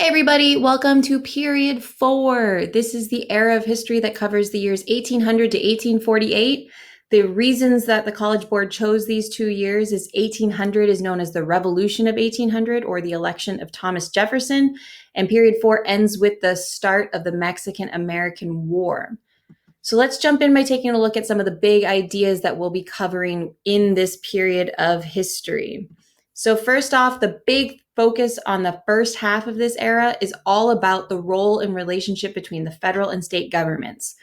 Hey everybody, welcome to Period 4. This is the era of history that covers the years 1800 to 1848. The reasons that the College Board chose these 2 years is 1800 is known as the Revolution of 1800 or the election of Thomas Jefferson, and Period 4 ends with the start of the Mexican-American War. So let's jump in by taking a look at some of the big ideas that we'll be covering in this period of history. So first off, the big focus on the first half of this era is all about the role and relationship between the federal and state governments.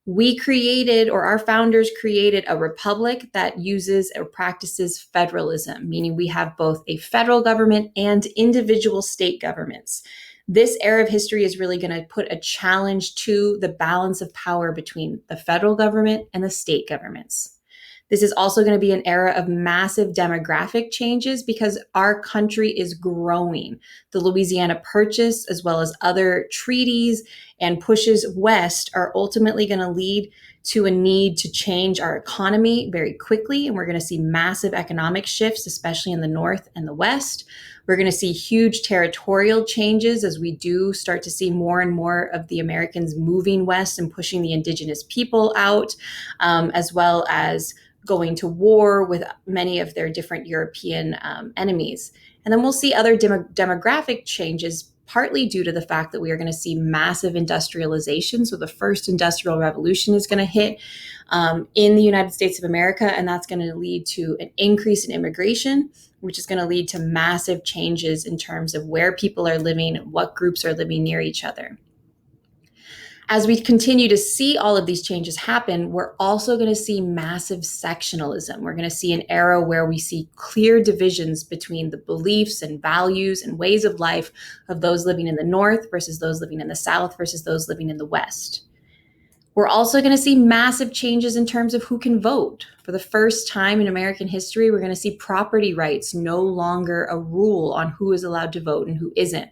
We created, or our founders created, a republic that uses or practices federalism, meaning we have both a federal government and individual state governments. This era of history is really going to put a challenge to the balance of power between the federal government and the state governments. This is also going to be an era of massive demographic changes because our country is growing. The Louisiana Purchase, as well as other treaties and pushes west, are ultimately going to lead to a need to change our economy very quickly. And we're going to see massive economic shifts, especially in the North and the West. We're going to see huge territorial changes as we do start to see more and more of the Americans moving west and pushing the indigenous people out, as well as going to war with many of their different European enemies. And then we'll see other demographic changes, partly due to the fact that we are going to see massive industrialization. So the first industrial revolution is going to hit in the United States of America, and that's going to lead to an increase in immigration, which is going to lead to massive changes in terms of where people are living and what groups are living near each other. As we continue to see all of these changes happen, we're also going to see massive sectionalism. We're going to see an era where we see clear divisions between the beliefs and values and ways of life of those living in the North versus those living in the South versus those living in the West. We're also going to see massive changes in terms of who can vote. For the first time in American history, we're going to see property rights no longer a rule on who is allowed to vote and who isn't.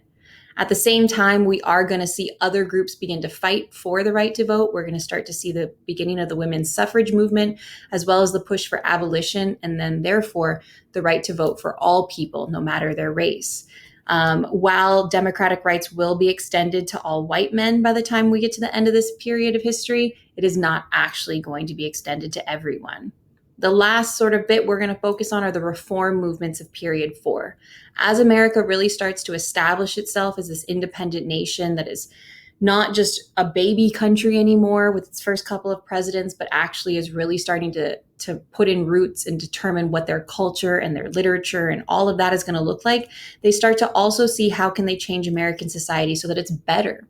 At the same time, we are going to see other groups begin to fight for the right to vote. We're going to start to see the beginning of the women's suffrage movement, as well as the push for abolition, and then therefore the right to vote for all people, no matter their race. While democratic rights will be extended to all white men by the time we get to the end of this period of history, it is not actually going to be extended to everyone. The last sort of bit we're going to focus on are the reform movements of period 4. As America really starts to establish itself as this independent nation that is not just a baby country anymore with its first couple of presidents, but actually is really starting to put in roots and determine what their culture and their literature and all of that is going to look like, they start to also see how can they change American society so that it's better.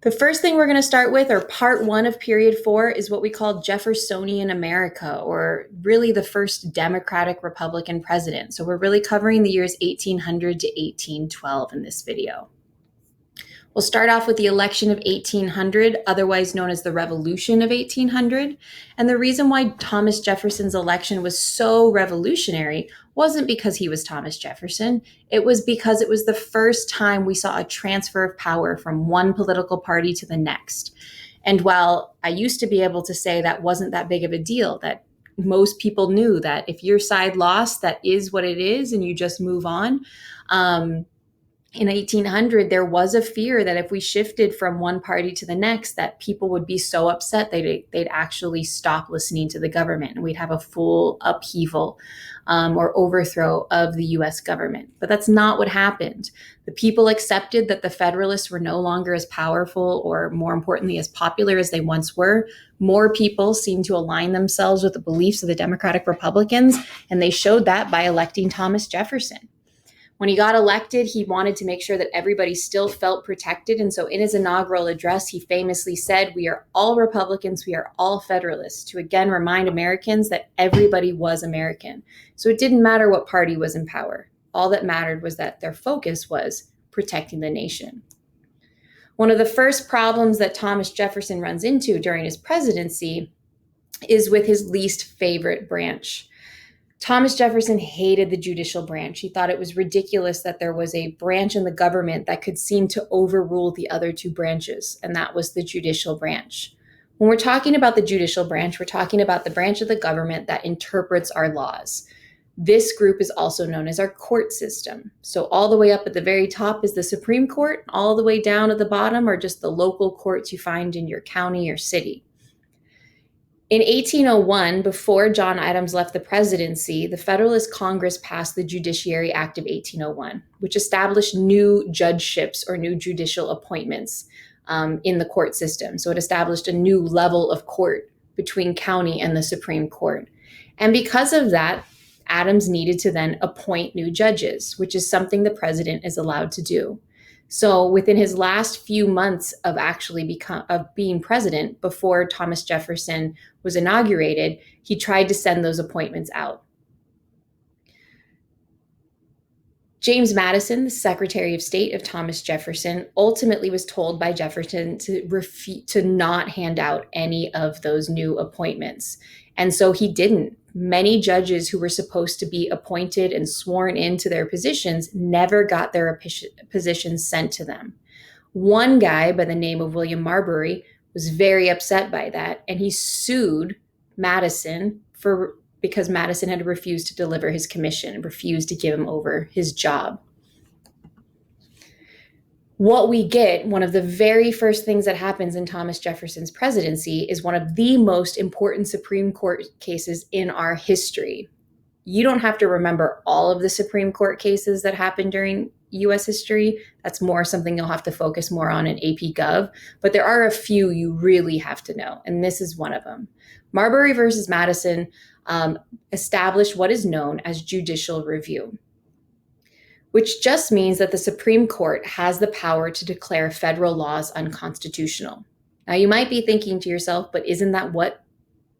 The first thing we're going to start with, or part 1 of period 4, is what we call Jeffersonian America, or really the first Democratic Republican president. So we're really covering the years 1800 to 1812 in this video. We'll start off with the election of 1800, otherwise known as the Revolution of 1800. And the reason why Thomas Jefferson's election was so revolutionary wasn't because he was Thomas Jefferson. It was because it was the first time we saw a transfer of power from one political party to the next. And while I used to be able to say that wasn't that big of a deal, that most people knew that if your side lost, that is what it is, and you just move on. In 1800, there was a fear that if we shifted from one party to the next, that people would be so upset they'd actually stop listening to the government, and we'd have a full upheaval or overthrow of the U.S. government. But that's not what happened. The people accepted that the Federalists were no longer as powerful or, more importantly, as popular as they once were. More people seemed to align themselves with the beliefs of the Democratic Republicans, and they showed that by electing Thomas Jefferson. When he got elected, he wanted to make sure that everybody still felt protected. And so in his inaugural address, he famously said, "We are all Republicans, we are all Federalists," to again remind Americans that everybody was American. So it didn't matter what party was in power. All that mattered was that their focus was protecting the nation. One of the first problems that Thomas Jefferson runs into during his presidency is with his least favorite branch. Thomas Jefferson hated the judicial branch. He thought it was ridiculous that there was a branch in the government that could seem to overrule the other 2 branches, and that was the judicial branch. When we're talking about the judicial branch, we're talking about the branch of the government that interprets our laws. This group is also known as our court system. So all the way up at the very top is the Supreme Court, all the way down at the bottom are just the local courts you find in your county or city. In 1801, before John Adams left the presidency, the Federalist Congress passed the Judiciary Act of 1801, which established new judgeships or new judicial appointments in the court system. So it established a new level of court between county and the Supreme Court. And because of that, Adams needed to then appoint new judges, which is something the president is allowed to do. So within his last few months of being president, before Thomas Jefferson was inaugurated, he tried to send those appointments out. James Madison, the Secretary of State of Thomas Jefferson, ultimately was told by Jefferson to not hand out any of those new appointments. And so he didn't. Many judges who were supposed to be appointed and sworn into their positions never got their positions sent to them. One guy by the name of William Marbury was very upset by that, and he sued Madison because Madison had refused to deliver his commission and refused to give him over his job. What we get, one of the very first things that happens in Thomas Jefferson's presidency, is one of the most important Supreme Court cases in our history. You don't have to remember all of the Supreme Court cases that happened during US history. That's more something you'll have to focus more on in AP Gov, but there are a few you really have to know, and this is one of them. Marbury versus Madison established what is known as judicial review, which just means that the Supreme Court has the power to declare federal laws unconstitutional. Now, you might be thinking to yourself, but isn't that what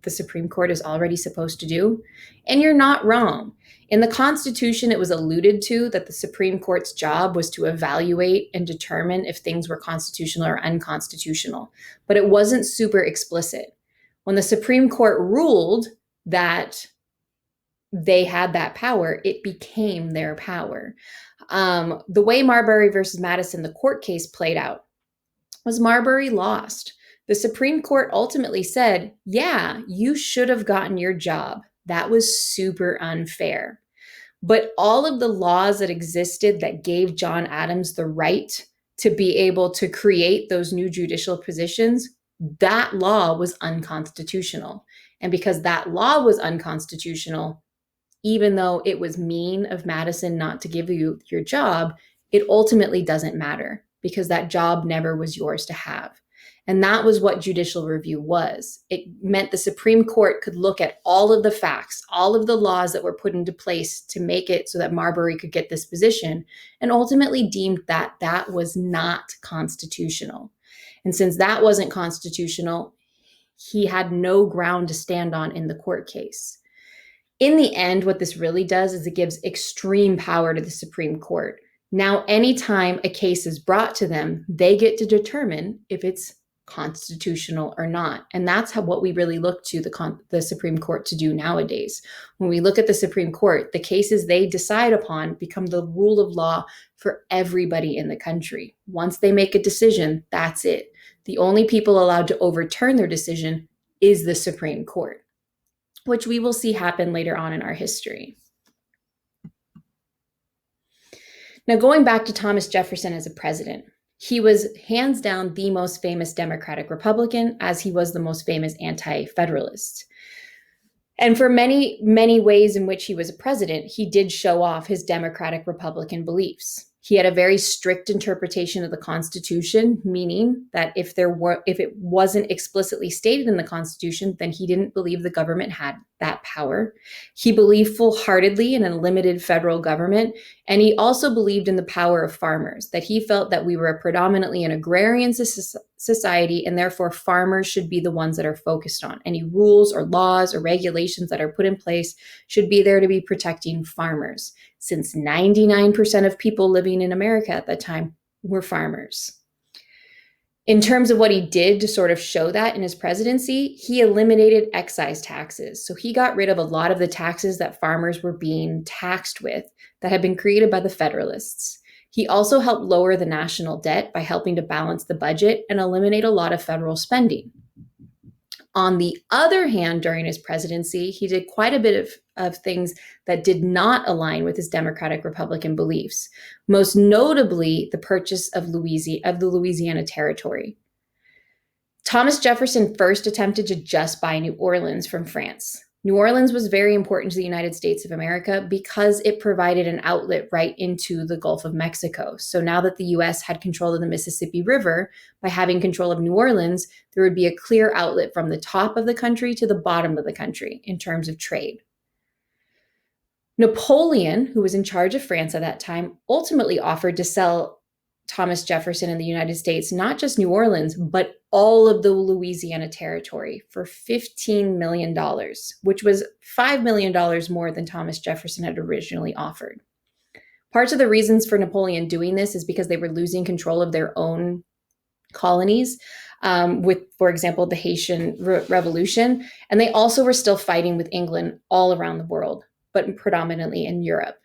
the Supreme Court is already supposed to do? And you're not wrong. In the Constitution, it was alluded to that the Supreme Court's job was to evaluate and determine if things were constitutional or unconstitutional, but it wasn't super explicit. When the Supreme Court ruled that they had that power, it became their power. The way Marbury versus Madison, the court case, played out was Marbury lost. The Supreme Court ultimately said, yeah, you should have gotten your job. That was super unfair. But all of the laws that existed that gave John Adams the right to be able to create those new judicial positions, that law was unconstitutional. And because that law was unconstitutional, even though it was mean of Madison not to give you your job, it ultimately doesn't matter because that job never was yours to have. And that was what judicial review was. It meant the Supreme Court could look at all of the facts, all of the laws that were put into place to make it so that Marbury could get this position, and ultimately deemed that that was not constitutional. And since that wasn't constitutional, he had no ground to stand on in the court case. In the end, what this really does is it gives extreme power to the Supreme Court. Now, anytime a case is brought to them, they get to determine if it's constitutional or not. And that's what we really look to the Supreme Court to do nowadays. When we look at the Supreme Court, the cases they decide upon become the rule of law for everybody in the country. Once they make a decision, that's it. The only people allowed to overturn their decision is the Supreme Court, which we will see happen later on in our history. Now, going back to Thomas Jefferson as a president, he was hands down the most famous Democratic Republican, as he was the most famous anti-federalist. And for many, many ways in which he was a president, he did show off his Democratic Republican beliefs. He had a very strict interpretation of the Constitution, meaning that if it wasn't explicitly stated in the Constitution, then he didn't believe the government had that power. He believed full-heartedly in a limited federal government, and he also believed in the power of farmers, that he felt that we were predominantly an agrarian society, and therefore farmers should be the ones that are focused on. Any rules or laws or regulations that are put in place should be there to be protecting farmers, since 99% of people living in America at that time were farmers. In terms of what he did to sort of show that in his presidency, he eliminated excise taxes. So he got rid of a lot of the taxes that farmers were being taxed with that had been created by the Federalists. He also helped lower the national debt by helping to balance the budget and eliminate a lot of federal spending. On the other hand, during his presidency, he did quite a bit of things that did not align with his Democratic Republican beliefs, most notably the purchase of the Louisiana Territory. Thomas Jefferson first attempted to just buy New Orleans from France. New Orleans was very important to the United States of America because it provided an outlet right into the Gulf of Mexico. So now that the US had control of the Mississippi River, by having control of New Orleans, there would be a clear outlet from the top of the country to the bottom of the country in terms of trade. Napoleon, who was in charge of France at that time, ultimately offered to sell Thomas Jefferson and the United States not just New Orleans, but all of the Louisiana Territory for $15 million, which was $5 million more than Thomas Jefferson had originally offered. Parts of the reasons for Napoleon doing this is because they were losing control of their own colonies with, for example, the Haitian Revolution. And they also were still fighting with England all around the world, but predominantly in Europe.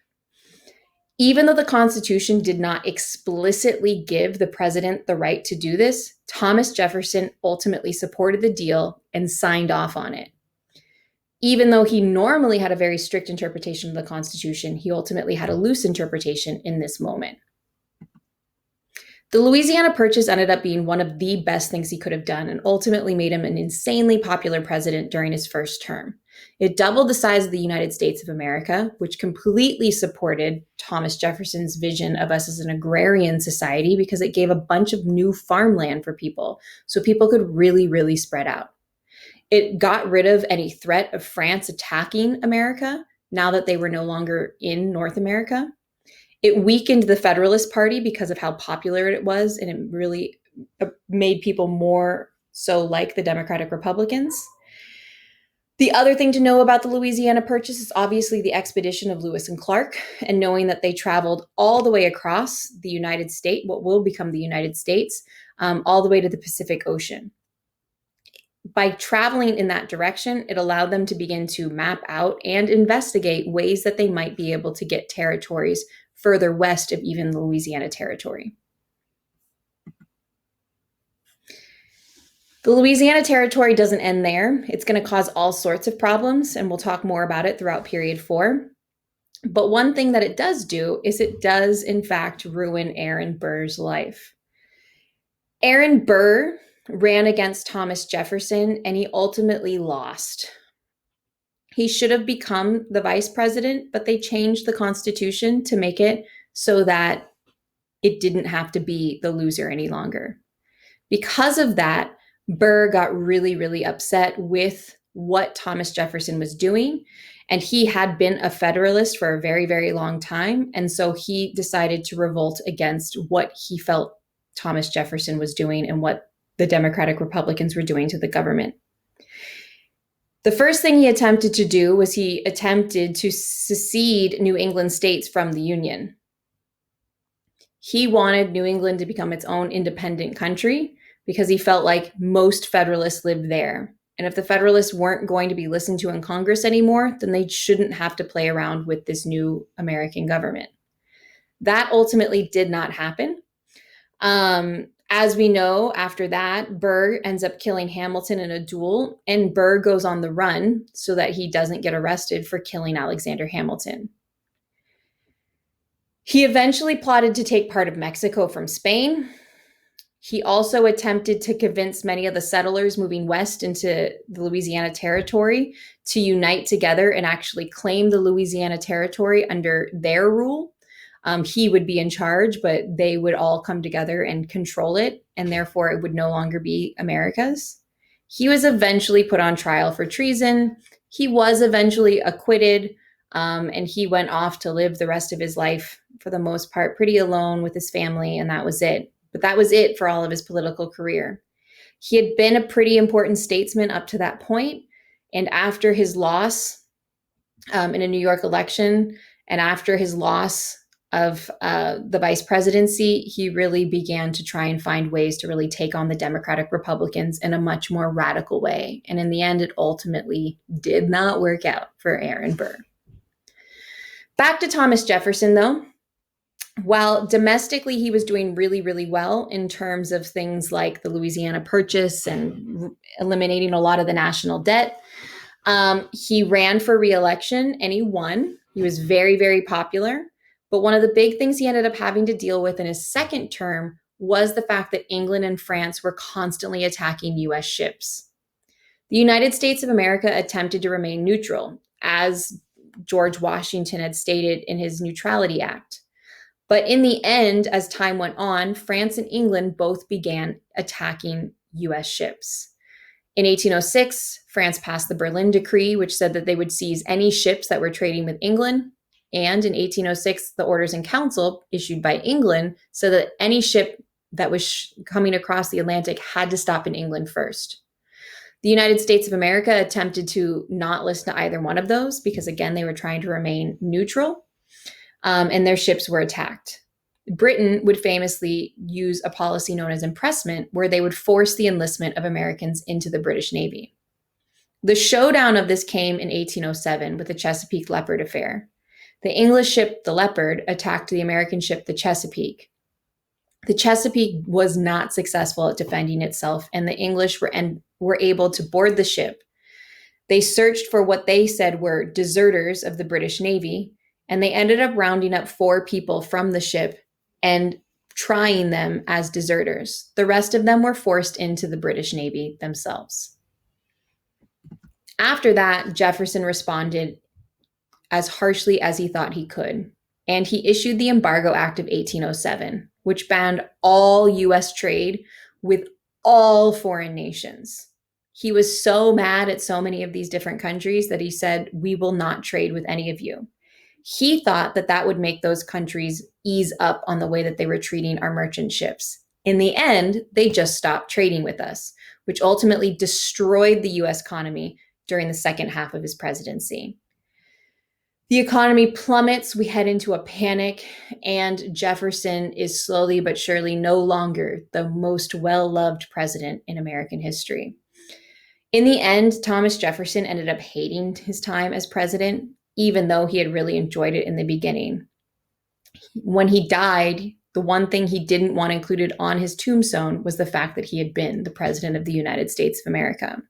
Even though the Constitution did not explicitly give the president the right to do this, Thomas Jefferson ultimately supported the deal and signed off on it. Even though he normally had a very strict interpretation of the Constitution, he ultimately had a loose interpretation in this moment. The Louisiana Purchase ended up being one of the best things he could have done and ultimately made him an insanely popular president during his first term. It doubled the size of the United States of America, which completely supported Thomas Jefferson's vision of us as an agrarian society because it gave a bunch of new farmland for people so people could really, really spread out. It got rid of any threat of France attacking America now that they were no longer in North America. It weakened the Federalist Party because of how popular it was, and it really made people more so like the Democratic Republicans. The other thing to know about the Louisiana Purchase is obviously the expedition of Lewis and Clark, and knowing that they traveled all the way across the United States, what will become the United States, all the way to the Pacific Ocean. By traveling in that direction, it allowed them to begin to map out and investigate ways that they might be able to get territories further west of even the Louisiana Territory. The Louisiana Territory doesn't end there. It's going to cause all sorts of problems, and we'll talk more about it throughout period 4. But one thing that it does do is it does, in fact, ruin Aaron Burr's life. Aaron Burr ran against Thomas Jefferson, and he ultimately lost. He should have become the vice president, but they changed the Constitution to make it so that it didn't have to be the loser any longer. Because of that, Burr got really, really upset with what Thomas Jefferson was doing. And he had been a Federalist for a very, very long time. And so he decided to revolt against what he felt Thomas Jefferson was doing and what the Democratic Republicans were doing to the government. The first thing he attempted to do was he attempted to secede New England states from the Union. He wanted New England to become its own independent country because he felt like most Federalists lived there. And if the Federalists weren't going to be listened to in Congress anymore, then they shouldn't have to play around with this new American government. That ultimately did not happen. As we know, after that, Burr ends up killing Hamilton in a duel, and Burr goes on the run so that he doesn't get arrested for killing Alexander Hamilton. He eventually plotted to take part of Mexico from Spain. He also attempted to convince many of the settlers moving west into the Louisiana Territory to unite together and actually claim the Louisiana Territory under their rule. He would be in charge, but they would all come together and control it, and therefore it would no longer be America's. He was eventually put on trial for treason. He was eventually acquitted, and he went off to live the rest of his life, for the most part, pretty alone with his family, and that was it. But that was it for all of his political career. He had been a pretty important statesman up to that point, and after his loss in a New York election, and after his loss of the vice presidency, he really began to try and find ways to really take on the Democratic Republicans in a much more radical way. And in the end, it ultimately did not work out for Aaron Burr. Back to Thomas Jefferson, though. While domestically he was doing really, really well in terms of things like the Louisiana Purchase and eliminating a lot of the national debt, he ran for reelection and he won. He was very, very popular. But one of the big things he ended up having to deal with in his second term was the fact that England and France were constantly attacking US ships. The United States of America attempted to remain neutral, as George Washington had stated in his Neutrality Act. But in the end, as time went on, France and England both began attacking US ships. In 1806, France passed the Berlin Decree, which said that they would seize any ships that were trading with England. And in 1806, the Orders in Council, issued by England, said that any ship that was coming across the Atlantic had to stop in England first. The United States of America attempted to not listen to either one of those because, again, they were trying to remain neutral, and their ships were attacked. Britain would famously use a policy known as impressment, where they would force the enlistment of Americans into the British Navy. The showdown of this came in 1807 with the Chesapeake Leopard affair. The English ship, the Leopard, attacked the American ship, the Chesapeake. The Chesapeake was not successful at defending itself, and the English were able to board the ship. They searched for what they said were deserters of the British Navy, and they ended up rounding up 4 people from the ship and trying them as deserters. The rest of them were forced into the British Navy themselves. After that, Jefferson responded as harshly as he thought he could, and he issued the Embargo Act of 1807, which banned all US trade with all foreign nations. He was so mad at so many of these different countries that he said, "We will not trade with any of you." He thought that that would make those countries ease up on the way that they were treating our merchant ships. In the end, they just stopped trading with us, which ultimately destroyed the US economy during the second half of his presidency. The economy plummets, we head into a panic, and Jefferson is slowly but surely no longer the most well-loved president in American history. In the end, Thomas Jefferson ended up hating his time as president, even though he had really enjoyed it in the beginning. When he died, the one thing he didn't want included on his tombstone was the fact that he had been the president of the United States of America.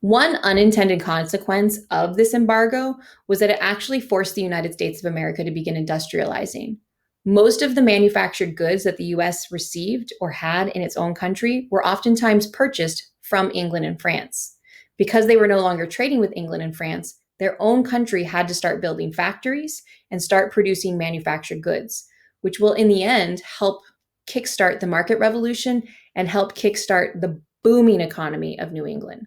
One unintended consequence of this embargo was that it actually forced the United States of America to begin industrializing. Most of the manufactured goods that the US received or had in its own country were oftentimes purchased from England and France. Because they were no longer trading with England and France, their own country had to start building factories and start producing manufactured goods, which will in the end help kickstart the market revolution and help kickstart the booming economy of New England.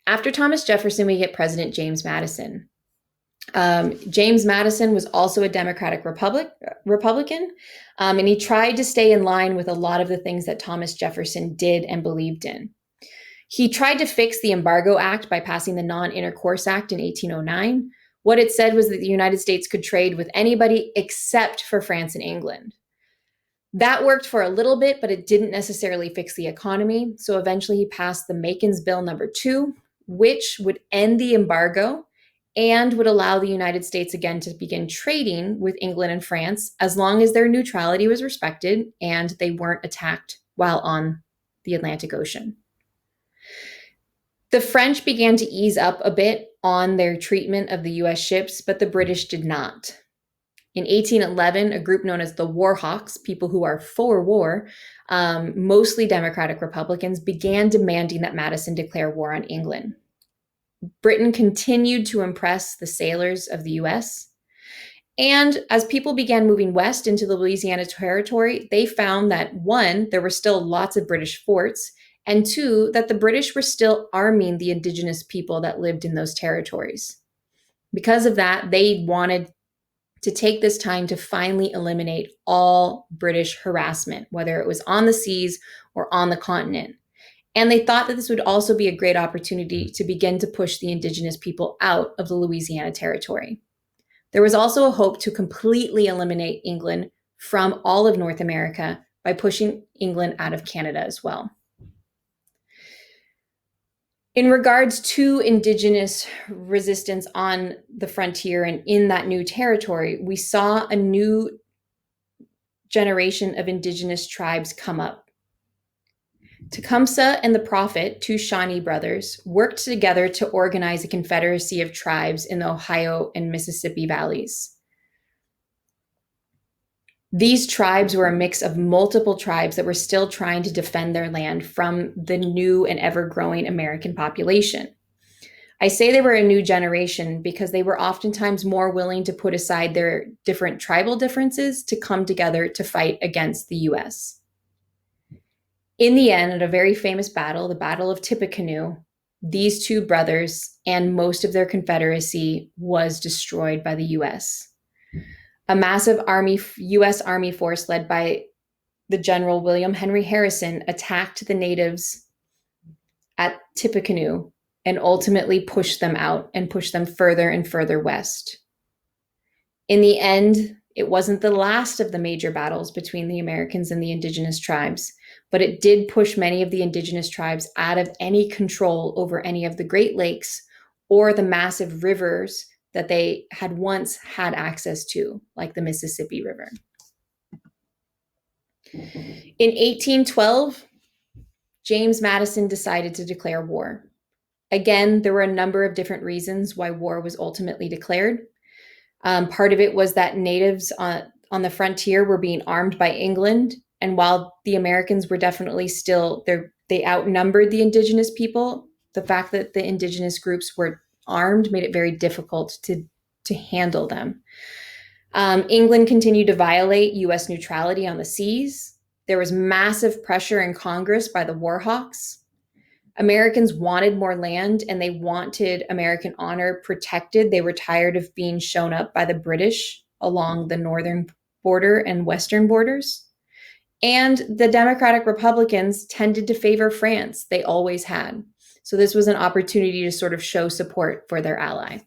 After Thomas Jefferson, we get President James Madison. James Madison was also a Democratic Republican, and he tried to stay in line with a lot of the things that Thomas Jefferson did and believed in. He tried to fix the Embargo Act by passing the Non-Intercourse Act in 1809. What it said was that the United States could trade with anybody except for France and England. That worked for a little bit, but it didn't necessarily fix the economy. So eventually he passed the Makin's Bill number 2, which would end the embargo and would allow the United States again to begin trading with England and France as long as their neutrality was respected and they weren't attacked while on the Atlantic Ocean. The French began to ease up a bit on their treatment of the US ships, but the British did not. In 1811, a group known as the War Hawks, people who are for war, mostly Democratic Republicans, began demanding that Madison declare war on England. Britain continued to impress the sailors of the US. And as people began moving west into the Louisiana Territory, they found that 1, there were still lots of British forts, and 2, that the British were still arming the indigenous people that lived in those territories. Because of that, they wanted to take this time to finally eliminate all British harassment, whether it was on the seas or on the continent. And they thought that this would also be a great opportunity to begin to push the indigenous people out of the Louisiana Territory. There was also a hope to completely eliminate England from all of North America by pushing England out of Canada as well. In regards to indigenous resistance on the frontier and in that new territory, we saw a new generation of indigenous tribes come up. Tecumseh and the Prophet, two Shawnee brothers, worked together to organize a confederacy of tribes in the Ohio and Mississippi valleys. These tribes were a mix of multiple tribes that were still trying to defend their land from the new and ever-growing American population. I say they were a new generation because they were oftentimes more willing to put aside their different tribal differences to come together to fight against the US. In the end, at a very famous battle, the Battle of Tippecanoe, these two brothers and most of their confederacy was destroyed by the US. A massive US Army force led by the General William Henry Harrison attacked the natives at Tippecanoe and ultimately pushed them out and pushed them further and further west. In the end, it wasn't the last of the major battles between the Americans and the indigenous tribes, but it did push many of the indigenous tribes out of any control over any of the Great Lakes or the massive rivers that they had once had access to, like the Mississippi River. In 1812, James Madison decided to declare war. Again, there were a number of different reasons why war was ultimately declared. Part of it was that natives on the frontier were being armed by England. And while the Americans were definitely still, they outnumbered the indigenous people, the fact that the indigenous groups were armed made it very difficult to handle them. England continued to violate US neutrality on the seas. There was massive pressure in Congress by the war hawks. Americans wanted more land and they wanted American honor protected. They were tired of being shown up by the British along the northern border and western borders. And the Democratic Republicans tended to favor France. They always had. So this was an opportunity to sort of show support for their ally.